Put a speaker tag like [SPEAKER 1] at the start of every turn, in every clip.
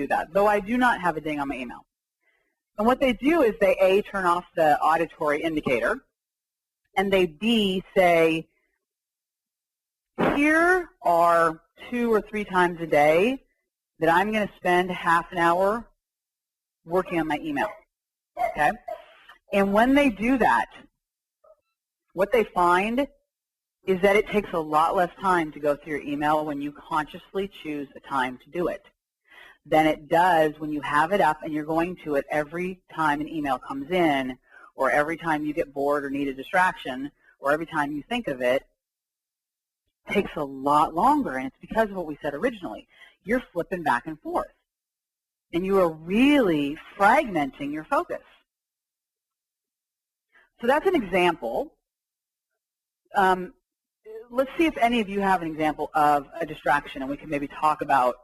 [SPEAKER 1] do that, though I do not have a ding on my email. And what they do is they, A, turn off the auditory indicator, and they, B, say, here are 2 or 3 times a day that I'm going to spend half an hour working on my email, okay? And when they do that, what they find is that it takes a lot less time to go through your email when you consciously choose a time to do it than it does when you have it up and you're going to it every time an email comes in, or every time you get bored or need a distraction, or every time you think of it. It takes a lot longer, and it's because of what we said originally. You're flipping back and forth, and you are really fragmenting your focus. So that's an example. Let's see if any of you have an example of a distraction, and we can maybe talk about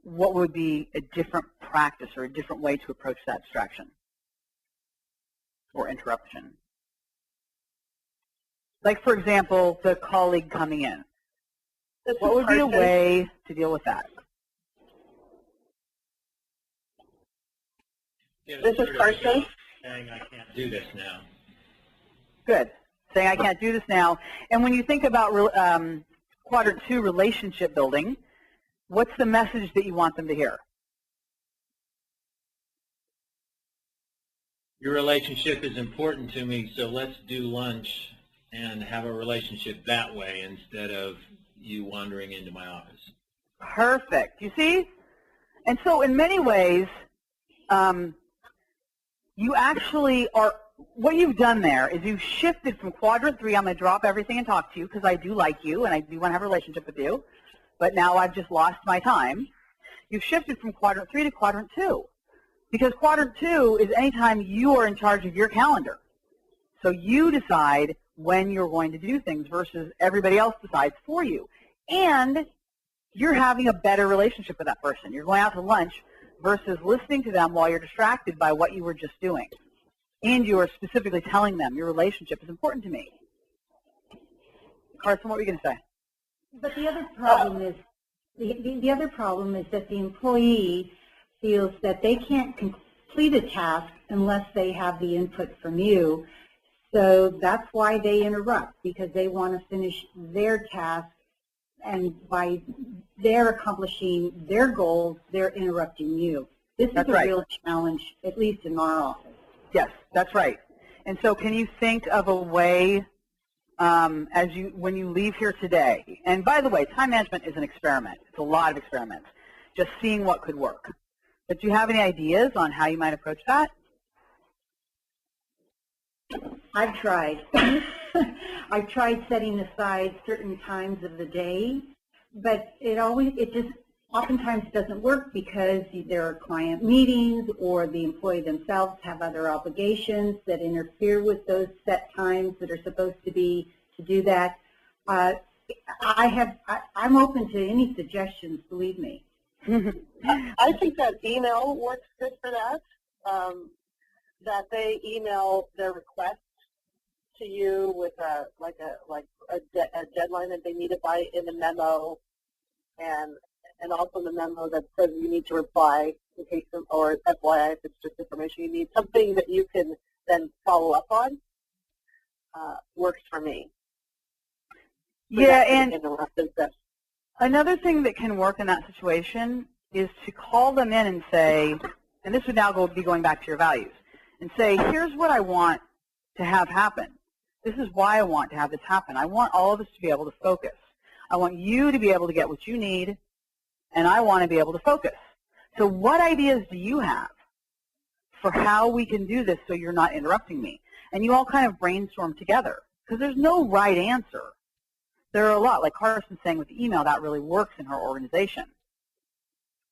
[SPEAKER 1] what would be a different practice or a different way to approach that distraction or interruption. Like, for example, the colleague coming in. What would be a way to deal with that?
[SPEAKER 2] This is Carson.
[SPEAKER 3] Saying I can't do this now.
[SPEAKER 1] Good. Saying I can't do this now. And when you think about quadrant 2, relationship building, what's the message that you want them to hear?
[SPEAKER 3] Your relationship is important to me, so let's do lunch and have a relationship that way instead of you wandering into my office.
[SPEAKER 1] Perfect. You see? And so in many ways, you actually are, what you've done there is you've shifted from quadrant 3, I'm going to drop everything and talk to you because I do like you and I do want to have a relationship with you, but now I've just lost my time. You've shifted from quadrant 3 to quadrant 2 because quadrant 2 is anytime you are in charge of your calendar. So you decide when you're going to do things versus everybody else decides for you. And you're having a better relationship with that person. You're going out to lunch versus listening to them while you're distracted by what you were just doing. And you are specifically telling them your relationship is important to me. Carson, what were you going to say?
[SPEAKER 4] But the other problem is the other problem is that the employee feels that they can't complete a task unless they have the input from you. So that's why they interrupt, because they want to finish their task, and by their accomplishing their goals, they're interrupting you. This is a real challenge, at least in our office.
[SPEAKER 1] Yes, that's right. And so can you think of a way when you leave here today, and by the way, time management is an experiment. It's a lot of experiments, just seeing what could work. But do you have any ideas on how you might approach that?
[SPEAKER 4] I've tried. I've tried setting aside certain times of the day, but it just oftentimes doesn't work because there are client meetings or the employee themselves have other obligations that interfere with those set times that are supposed to be to do that. I'm open to any suggestions, believe me.
[SPEAKER 2] I think that email works good for that. That they email their request to you with a deadline that they need it by in the memo, and also the memo that says you need to reply in case or FYI if it's just information you need. Something that you can then follow up on works for me.
[SPEAKER 1] Yeah, and another thing that can work in that situation is to call them in and say, and this would now be going back to your values, and say, here's what I want to have happen. This is why I want to have this happen. I want all of us to be able to focus. I want you to be able to get what you need, and I want to be able to focus. So what ideas do you have for how we can do this so you're not interrupting me? And you all kind of brainstorm together, because there's no right answer. There are a lot, like Carson's saying with the email, that really works in her organization.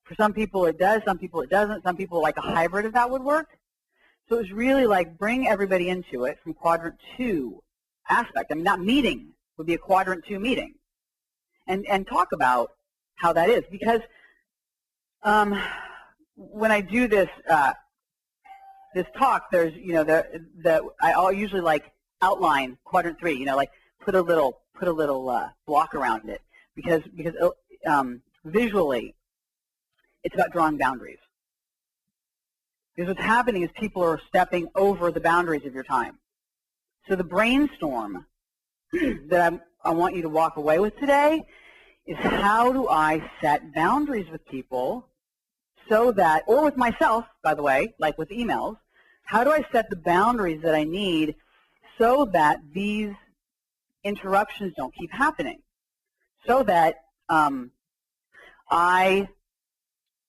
[SPEAKER 1] For some people it does, some people it doesn't, some people like a hybrid of that would work. So it's really like bring everybody into it from quadrant 2 aspect. I mean, that meeting would be a quadrant 2 meeting. And talk about how that is. Because when I do this this talk, there's, you know, I'll usually like outline quadrant 3, you know, like put a little block around it because visually It's about drawing boundaries. Because what's happening is people are stepping over the boundaries of your time. So the brainstorm that I want you to walk away with today is, how do I set boundaries with people so that, or with myself, by the way, like with emails, how do I set the boundaries that I need so that these interruptions don't keep happening, so that I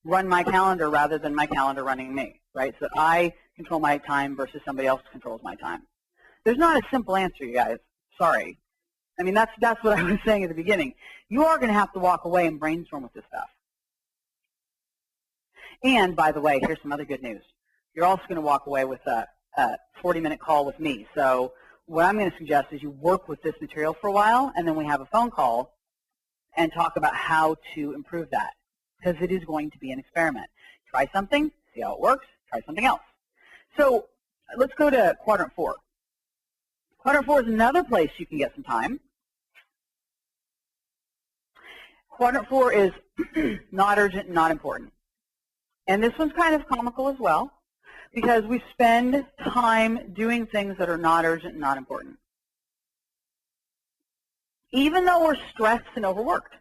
[SPEAKER 1] run my calendar rather than my calendar running me, right? So that I control my time versus somebody else controls my time. There's not a simple answer, you guys. Sorry. I mean, that's what I was saying at the beginning. You are going to have to walk away and brainstorm with this stuff. And, by the way, here's some other good news. You're also going to walk away with a 40-minute call with me. So what I'm going to suggest is you work with this material for a while, and then we have a phone call and talk about how to improve that, because it is going to be an experiment. Try something, see how it works, try something else. So let's go to Quadrant 4. Quadrant 4 is another place you can get some time. Quadrant 4 is not urgent and not important. And this one's kind of comical as well, because we spend time doing things that are not urgent and not important, even though we're stressed and overworked.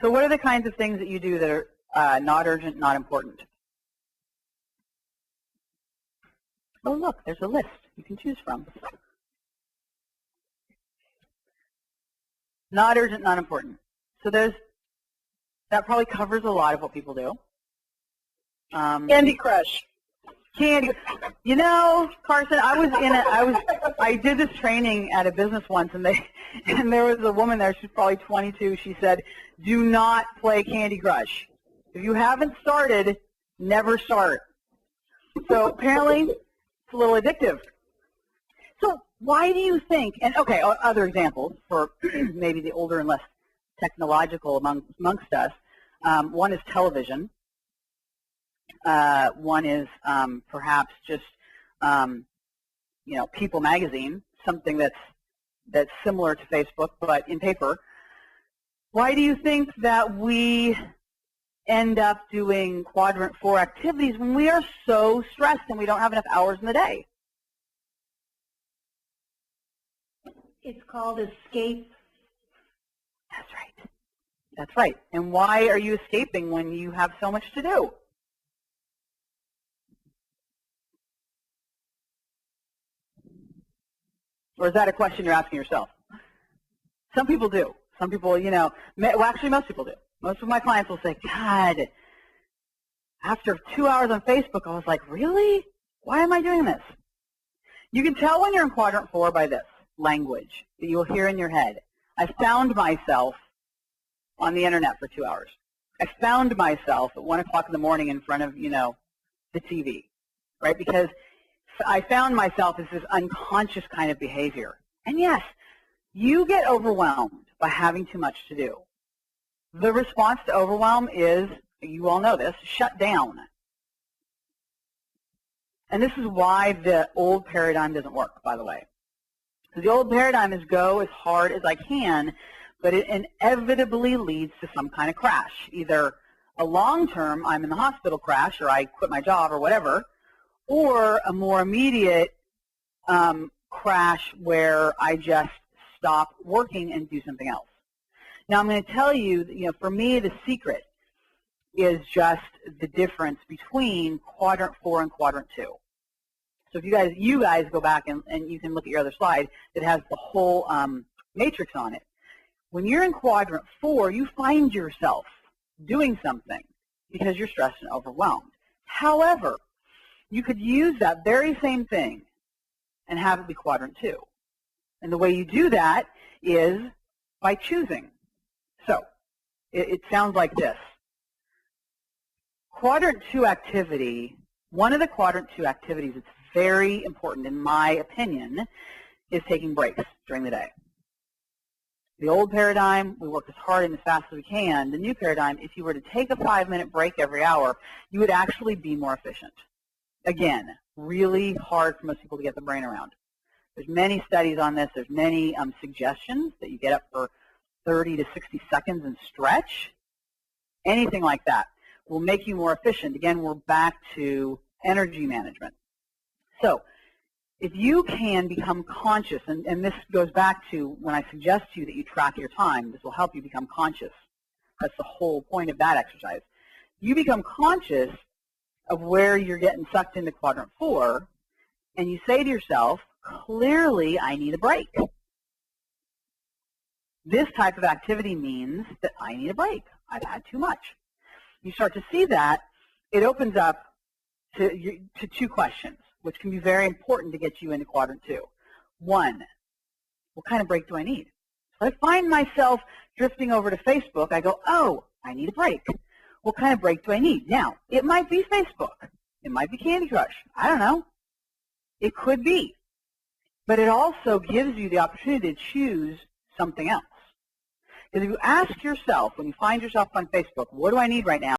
[SPEAKER 1] So what are the kinds of things that you do that are not urgent, not important? Oh, look, there's a list you can choose from. Not urgent, not important. So that probably covers a lot of what people do.
[SPEAKER 2] Candy Crush.
[SPEAKER 1] Candy. You know, Carson, I did this training at a business once, and there was a woman there. She's probably 22. She said, "Do not play Candy Crush. If you haven't started, never start." So apparently, it's a little addictive. So why do you think? And okay, other examples for maybe the older and less technological amongst us. One is television. One is perhaps just People Magazine, something that's similar to Facebook but in paper. Why do you think that we end up doing Quadrant 4 activities when we are so stressed and we don't have enough hours in the day?
[SPEAKER 4] It's called escape.
[SPEAKER 1] That's right. That's right. And why are you escaping when you have so much to do? Or is that a question you're asking yourself? Some people do. Some people, well, actually most people do. Most of my clients will say, God, after 2 hours on Facebook, I was like, really? Why am I doing this? You can tell when you're in Quadrant 4 by this language that you'll hear in your head. I found myself on the internet for 2 hours. I found myself at 1 o'clock in the morning in front of, the TV, right? Because I found myself as this unconscious kind of behavior. And yes, you get overwhelmed by having too much to do. The response to overwhelm is, you all know this, shut down. And this is why the old paradigm doesn't work, by the way. Because the old paradigm is go as hard as I can, but it inevitably leads to some kind of crash. Either a long-term, I'm in the hospital crash, or I quit my job, or whatever, or a more immediate crash where I just stop working and do something else. Now, I'm going to tell you, for me, the secret is just the difference between Quadrant 4 and Quadrant 2. So if you guys go back and you can look at your other slide that has the whole matrix on it. When you're in Quadrant 4, you find yourself doing something because you're stressed and overwhelmed. However, you could use that very same thing and have it be Quadrant 2. And the way you do that is by choosing. So it sounds like this. Quadrant 2 activity, one of the Quadrant 2 activities that's very important, in my opinion, is taking breaks during the day. The old paradigm, we work as hard and as fast as we can. The new paradigm, if you were to take a 5-minute break every hour, you would actually be more efficient. Again, really hard for most people to get the brain around. There's many studies on this. There's many suggestions that you get up for 30 to 60 seconds and stretch. anything like that will make you more efficient. Again, we're back to energy management. So if you can become conscious, and this goes back to when I suggest to you that you track your time, this will help you become conscious. That's the whole point of that exercise. You become conscious of where you're getting sucked into quadrant 4, and you say to yourself, clearly I need a break. This type of activity means that I need a break. I've had too much. You start to see that, it opens up to 2 questions, which can be very important to get you into quadrant 2. 1, what kind of break do I need? So I find myself drifting over to Facebook. I go, oh, I need a break. What kind of break do I need? Now, it might be Facebook. It might be Candy Crush. I don't know. It could be. But it also gives you the opportunity to choose something else. Because if you ask yourself, when you find yourself on Facebook, what do I need right now?